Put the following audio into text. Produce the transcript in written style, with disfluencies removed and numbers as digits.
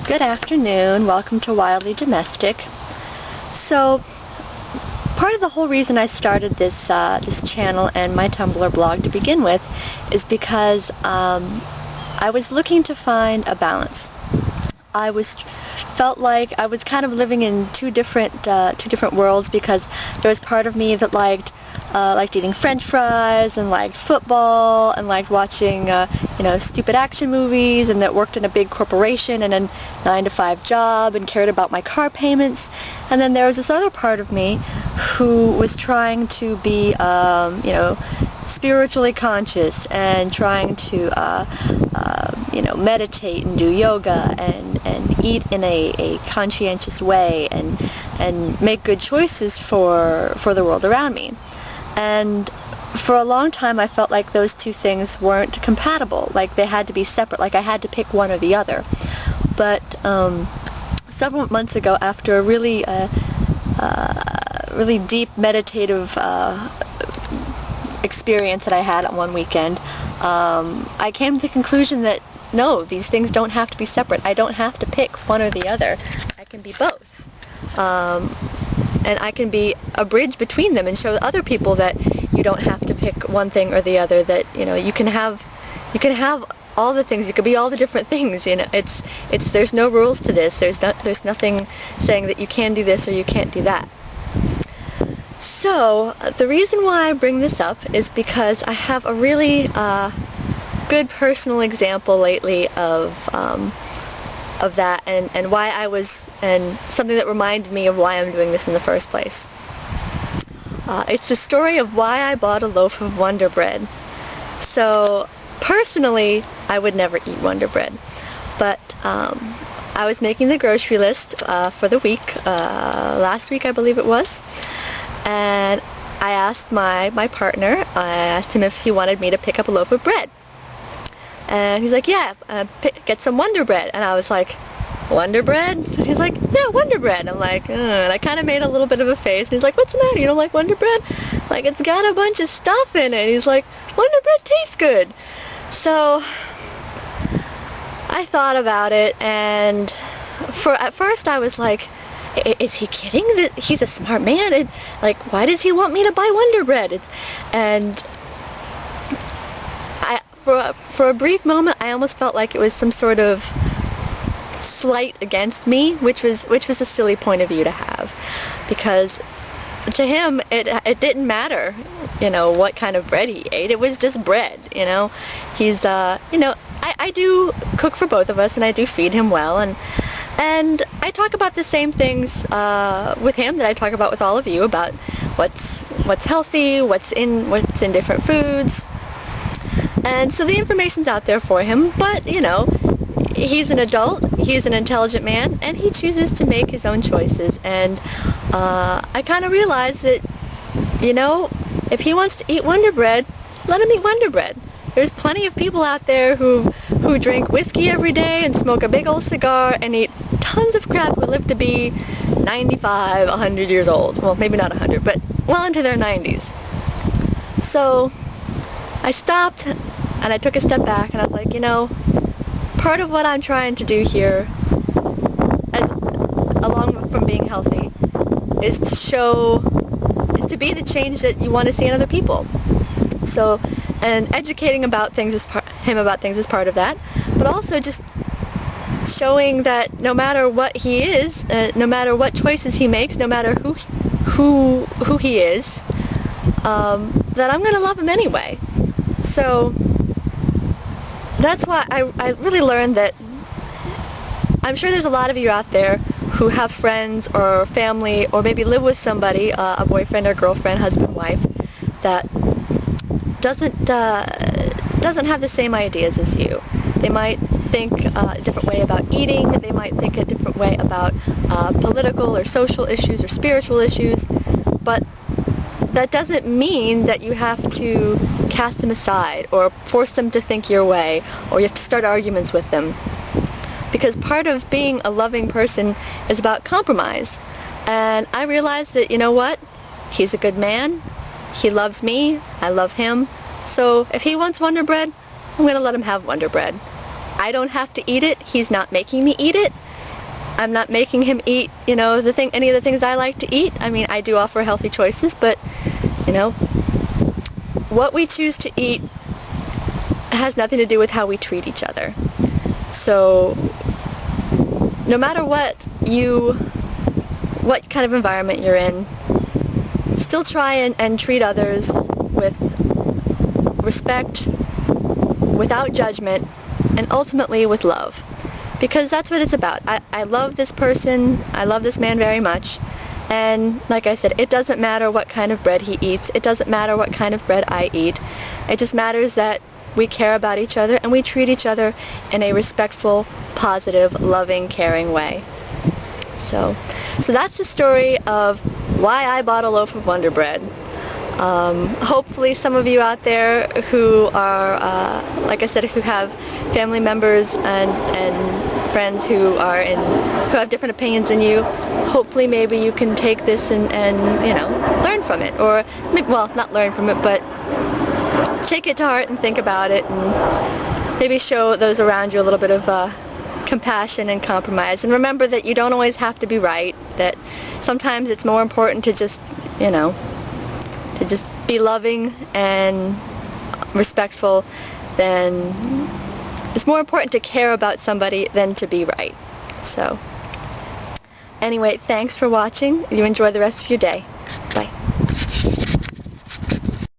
Good afternoon. Welcome to Wildly Domestic. So, part of the whole reason I started this channel and my Tumblr blog to begin with is because I was looking to find a balance. Felt like I was kind of living in two different worlds, because there was part of me that liked eating French fries and liked football and liked watching stupid action movies, and that worked in a big corporation and a 9-to-5 job and cared about my car payments. And then there was this other part of me who was trying to be spiritually conscious and trying to meditate and do yoga and eat in a conscientious way and make good choices for the world around me. And for a long time I felt like those two things weren't compatible, like they had to be separate, like I had to pick one or the other. But several months ago, after a really deep meditative experience that I had on one weekend, I came to the conclusion that no, these things don't have to be separate. I don't have to pick one or the other. I can be both. And I can be a bridge between them and show other people that you don't have to pick one thing or the other, that you can have all the things, you could be all the different things. There's no rules to this. There's nothing saying that you can do this or you can't do that. So the reason why I bring this up is because I have a really good personal example lately of that, and why and something that reminded me of why I'm doing this in the first place. It's the story of why I bought a loaf of Wonder Bread. So personally, I would never eat Wonder Bread, but I was making the grocery list for the week, last week I believe it was, and I asked my partner, I asked him if he wanted me to pick up a loaf of bread. And he's like, yeah, get some Wonder Bread. And I was like, Wonder Bread? And he's like, yeah, Wonder Bread. I'm like, and I kind of made a little bit of a face. And he's like, what's the matter? You don't like Wonder Bread? Like, it's got a bunch of stuff in it. He's like, Wonder Bread tastes good. So I thought about it, and at first I was like, is he kidding? That he's a smart man. Like, why does he want me to buy Wonder Bread? For a brief moment, I almost felt like it was some sort of slight against me, which was a silly point of view to have, because to him it didn't matter, what kind of bread he ate. It was just bread. He's I do cook for both of us, and I do feed him well, and I talk about the same things with him that I talk about with all of you, about what's healthy, what's in different foods. And so the information's out there for him, but, he's an adult, he's an intelligent man, and he chooses to make his own choices. And I kind of realized that, if he wants to eat Wonder Bread, let him eat Wonder Bread. There's plenty of people out there who drink whiskey every day and smoke a big old cigar and eat tons of crap, who live to be 95, 100 years old. Well, maybe not 100, but well into their 90s. So I stopped and I took a step back, and I was like, part of what I'm trying to do here, along from being healthy, is to be the change that you want to see in other people. So, and educating him about things is part of that, but also just showing that no matter what he is, no matter what choices he makes, no matter who he is, that I'm going to love him anyway. So that's why I really learned that I'm sure there's a lot of you out there who have friends or family, or maybe live with somebody, a boyfriend or girlfriend, husband, wife, that doesn't have the same ideas as you. They might think a different way about eating. They might think a different way about political or social issues or spiritual issues, but that doesn't mean that you have to cast them aside or force them to think your way, or you have to start arguments with them. Because part of being a loving person is about compromise. And I realized that, he's a good man, he loves me, I love him, so if he wants Wonder Bread, I'm going to let him have Wonder Bread. I don't have to eat it, he's not making me eat it, I'm not making him eat, you know, any of the things I like to eat. I mean, I do offer healthy choices, but, you know, what we choose to eat has nothing to do with how we treat each other. So, no matter what kind of environment you're in, still try and treat others with respect, without judgment, and ultimately with love. Because that's what it's about. I love this person, I love this man very much, and like I said, it doesn't matter what kind of bread he eats, it doesn't matter what kind of bread I eat. It just matters that we care about each other and we treat each other in a respectful, positive, loving, caring way. So that's the story of why I bought a loaf of Wonder Bread. Hopefully some of you out there who are, like I said, who have family members and friends who have different opinions than you, hopefully maybe you can take this and you know, learn from it. Or, well, not learn from it, but take it to heart and think about it, and maybe show those around you a little bit of compassion and compromise. And remember that you don't always have to be right, that sometimes it's more important to just, you know, to just be loving and respectful than, it's more important to care about somebody than to be right. So, anyway, thanks for watching. You enjoy the rest of your day. Bye.